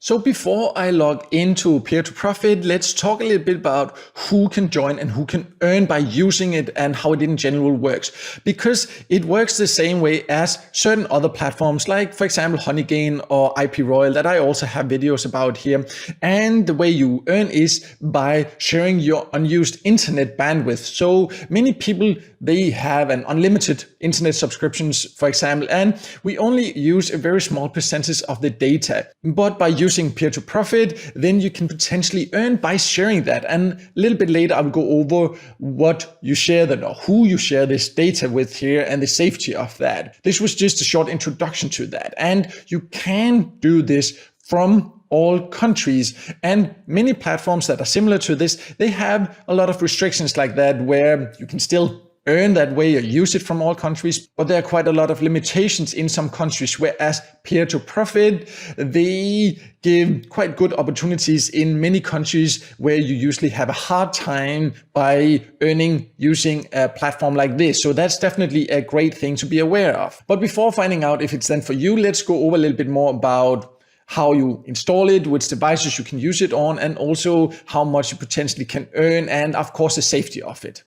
So before I log into Peer2Profit, let's talk a little bit about who can join and who can earn by using it and how it in general works. Because it works the same way as certain other platforms like, for example, Honeygain or IP Royal that I also have videos about here. And the way you earn is by sharing your unused internet bandwidth. So many people, they have an unlimited internet subscriptions, for example, and we only use a very small percentage of the data. But by using Peer2Profit, then you can potentially earn by sharing that. And a little bit later, I will go over what you share that or who you share this data with here and the safety of that. This was just a short introduction to that. And you can do this from all countries, and many platforms that are similar to this, they have a lot of restrictions like that where you can still earn that way or use it from all countries, but there are quite a lot of limitations in some countries, whereas Peer2Profit, they give quite good opportunities in many countries where you usually have a hard time by earning using a platform like this. So that's definitely a great thing to be aware of. But before finding out if it's then for you, let's go over a little bit more about how you install it, which devices you can use it on, and also how much you potentially can earn, and of course the safety of it.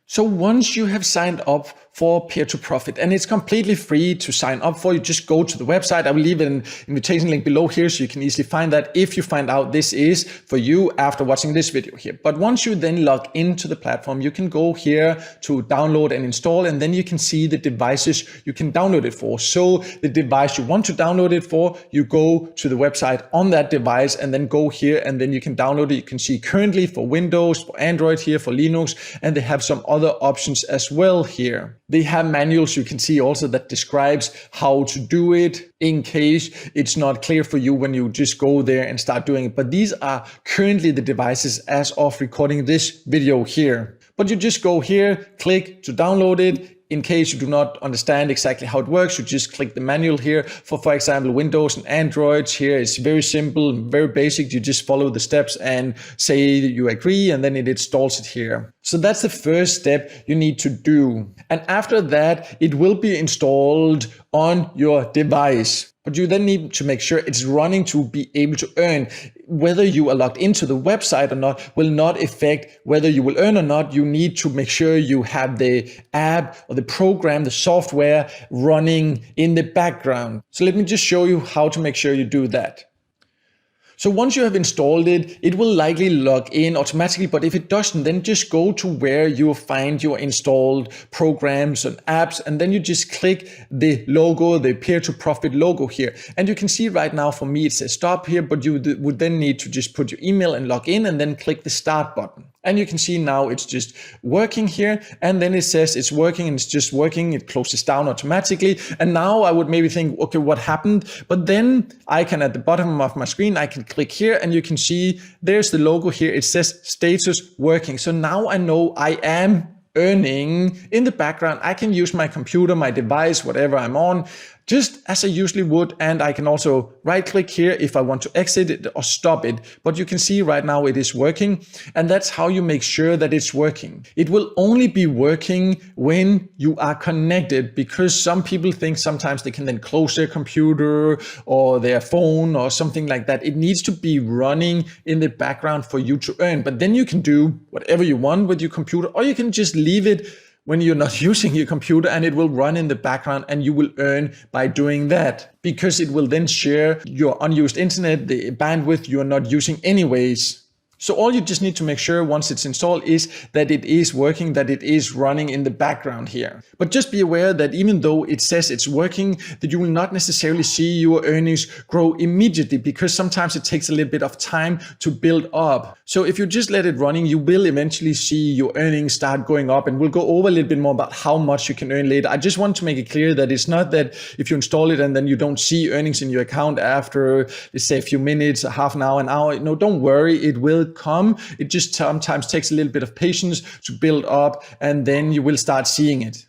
So once you have signed up for Peer2Profit, and it's completely free to sign up for, you just go to the website. I will leave an invitation link below here so you can easily find that if you find out this is for you after watching this video here. But once you then log into the platform, you can go here to download and install, and then you can see the devices you can download it for. So the device you want to download it for, you go to the website on that device and then go here and then you can download it. You can see currently for Windows, for Android here, for Linux, and they have some other options as well here. They have manuals you can see also that describes how to do it in case it's not clear for you when you just go there and start doing it. But these are currently the devices as of recording this video here. But you just go here, click to download it. In case you do not understand exactly how it works, you just click the manual here. For example, Windows and Android here, it's very simple, very basic. You just follow the steps and say you agree, and then it installs it here. So that's the first step you need to do. And after that, it will be installed on your device. But you then need to make sure it's running to be able to earn. Whether you are logged into the website or not will not affect whether you will earn or not. You need to make sure you have the app or the program, the software running in the background. So let me just show you how to make sure you do that. So once you have installed it, it will likely log in automatically, but if it doesn't, then just go to where you find your installed programs and apps, and then you just click the logo, the Peer2Profit logo here. And you can see right now for me it says stop here, but you would then need to just put your email and log in and then click the start button. And you can see now it's just working here, and then it says it's working and it's just working. It closes down automatically. And now I would maybe think, okay, what happened? But then I can, at the bottom of my screen, I can click here and you can see there's the logo here. It says status working. So now I know I am earning in the background. I can use my computer, my device, whatever I'm on, just as I usually would. And I can also right click here if I want to exit it or stop it. But you can see right now it is working. And that's how you make sure that it's working. It will only be working when you are connected, because some people think sometimes they can then close their computer or their phone or something like that. It needs to be running in the background for you to earn. But then you can do whatever you want with your computer, or you can just leave it when you're not using your computer and it will run in the background, and you will earn by doing that, because it will then share your unused internet, the bandwidth you're not using anyways. So all you just need to make sure once it's installed is that it is working, that it is running in the background here. But just be aware that even though it says it's working, that you will not necessarily see your earnings grow immediately, because sometimes it takes a little bit of time to build up. So if you just let it running, you will eventually see your earnings start going up, and we'll go over a little bit more about how much you can earn later. I just want to make it clear that it's not that if you install it and then you don't see earnings in your account after, let's say, a few minutes, a half an hour. No, don't worry, it will come. It just sometimes takes a little bit of patience to build up, and then you will start seeing it.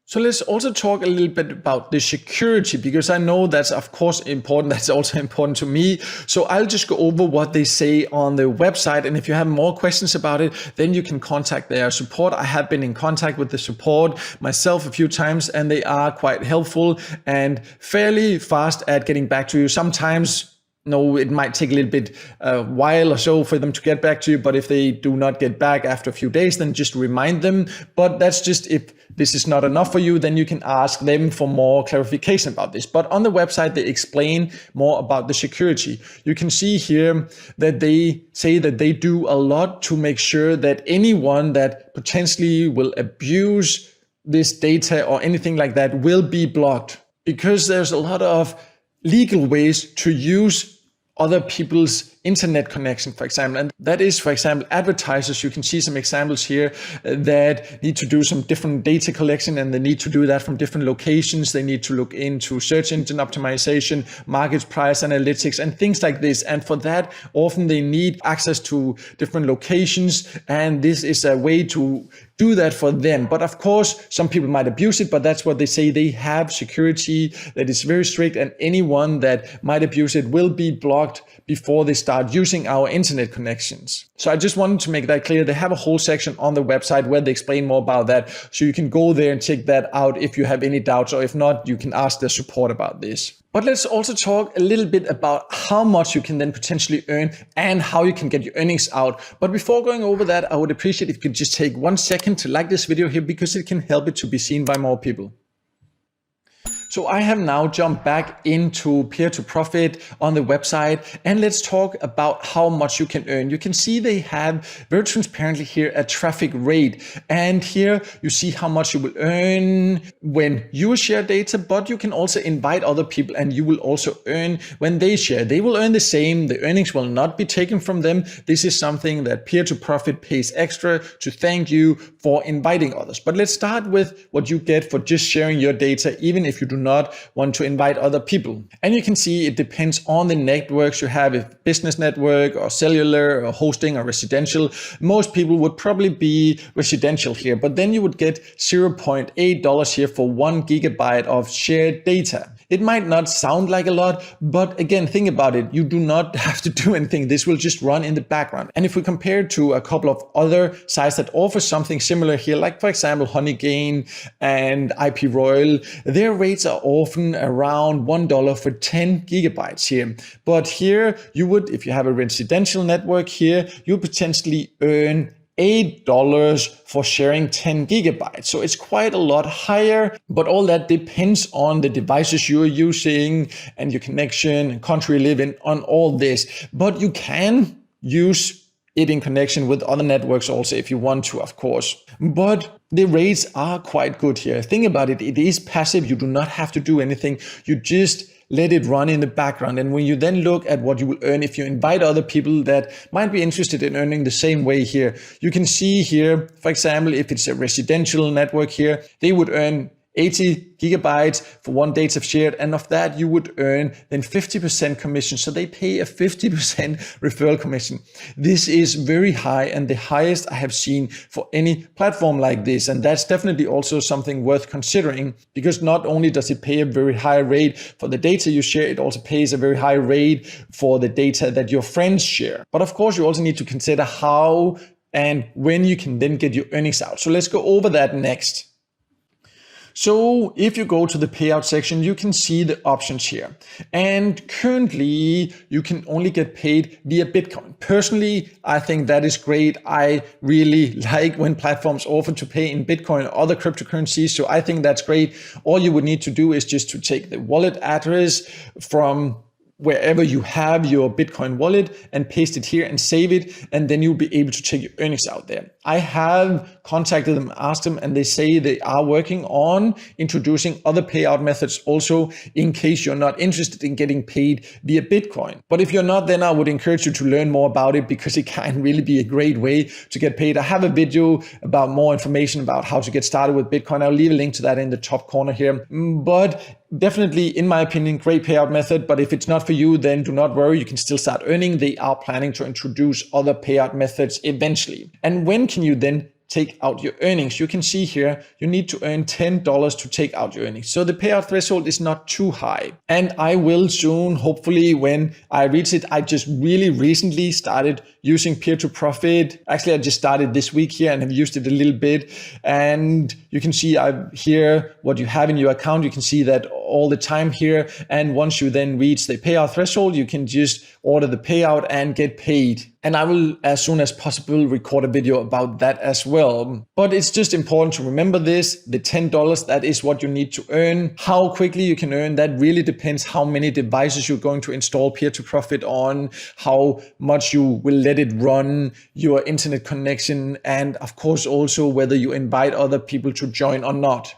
So let's also talk a little bit about the security, because I know that's of course important. That's also important to me. So I'll just go over what they say on the website. And if you have more questions about it, then you can contact their support. I have been in contact with the support myself a few times, and they are quite helpful and fairly fast at getting back to you. Sometimes no, it might take a little bit while or so for them to get back to you, but if they do not get back after a few days, then just remind them. But that's just if this is not enough for you, then you can ask them for more clarification about this. But on the website, they explain more about the security. You can see here that they say that they do a lot to make sure that anyone that potentially will abuse this data or anything like that will be blocked, because there's a lot of legal ways to use other people's internet connection, for example. And that is, for example, advertisers. You can see some examples here that need to do some different data collection, and they need to do that from different locations. They need to look into search engine optimization, market price analytics, and things like this. And for that, often they need access to different locations. And this is a way to do that for them. But of course, some people might abuse it, but that's what they say. They have security that is very strict, and anyone that might abuse it will be blocked before they start using our internet connections. So I just wanted to make that clear. They have a whole section on the website where they explain more about that. So you can go there and check that out if you have any doubts, or if not, you can ask their support about this. But let's also talk a little bit about how much you can then potentially earn and how you can get your earnings out. But before going over that, I would appreciate if you could just take 1 second to like this video here, because it can help it to be seen by more people. So I have now jumped back into Peer2Profit on the website, and let's talk about how much you can earn. You can see they have very transparently here a traffic rate, and here you see how much you will earn when you share data, but you can also invite other people and you will also earn when they share. They will earn the same. The earnings will not be taken from them. This is something that Peer2Profit pays extra to thank you for inviting others. But let's start with what you get for just sharing your data, even if you do not want to invite other people. And you can see it depends on the networks you have, if business network or cellular or hosting or residential. Most people would probably be residential here, but then you would get $0.8 here for 1 gigabyte of shared data. It might not sound like a lot, but again, think about it. You do not have to do anything. This will just run in the background. And if we compare it to a couple of other sites that offer something similar here, like for example, Honeygain and IP Royal, their rates are often around $1 for 10 gigabytes here. But here you would, if you have a residential network here, you potentially earn $8 for sharing 10 gigabytes. So it's quite a lot higher, but all that depends on the devices you're using and your connection and country you live in, on all this. But you can use it in connection with other networks also if you want to, of course. But the rates are quite good here. Think about it. It is passive. You do not have to do anything. You just let it run in the background. And when you then look at what you will earn if you invite other people that might be interested in earning the same way here, you can see here, for example, if it's a residential network here, they would earn 80 gigabytes for 1 data shared, and of that you would earn then 50% commission. So they pay a 50% referral commission. This is very high, and the highest I have seen for any platform like this. And that's definitely also something worth considering, because not only does it pay a very high rate for the data you share, it also pays a very high rate for the data that your friends share. But of course, you also need to consider how and when you can then get your earnings out. So let's go over that next. So if you go to the payout section, you can see the options here. And currently you can only get paid via Bitcoin. Personally, I think that is great. I really like when platforms offer to pay in Bitcoin or other cryptocurrencies. So I think that's great. All you would need to do is just to take the wallet address from wherever you have your Bitcoin wallet and paste it here and save it, and then you'll be able to check your earnings out there. I have contacted them, asked them, and they say they are working on introducing other payout methods also, in case you're not interested in getting paid via Bitcoin. But if you're not, then I would encourage you to learn more about it, because it can really be a great way to get paid. I have a video about more information about how to get started with Bitcoin. I'll leave a link to that in the top corner here. But definitely, in my opinion, great payout method. But if it's not for you, then do not worry. You can still start earning. They are planning to introduce other payout methods eventually. And when can you then take out your earnings. You can see here, you need to earn $10 to take out your earnings. So the payout threshold is not too high. And I will soon, hopefully when I reach it, I just really recently started using Peer2Profit. Actually, I just started this week here and have used it a little bit. And you can see here what you have in your account. You can see that all the time here. And once you then reach the payout threshold, you can just order the payout and get paid. And I will, as soon as possible, record a video about that as well. But it's just important to remember this, the $10, that is what you need to earn. How quickly you can earn, that really depends how many devices you're going to install Peer2Profit on, how much you will let it run, your internet connection, and of course also whether you invite other people to join or not.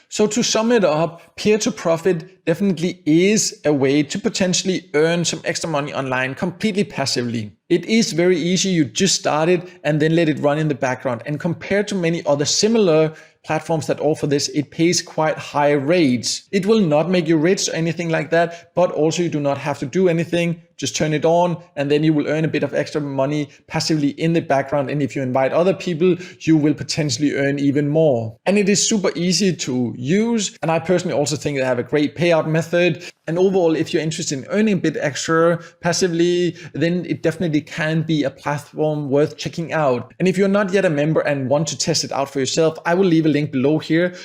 So to sum it up, Peer2Profit definitely is a way to potentially earn some extra money online completely passively. It is very easy. You just start it and then let it run in the background. And compared to many other similar platforms that offer this, it pays quite high rates. It will not make you rich or anything like that, but also you do not have to do anything. Just turn it on and then you will earn a bit of extra money passively in the background. And if you invite other people, you will potentially earn even more. And it is super easy to use. And I personally also think they have a great payout method. And overall, if you're interested in earning a bit extra passively, then it definitely can be a platform worth checking out. And if you're not yet a member and want to test it out for yourself, I will leave a link below here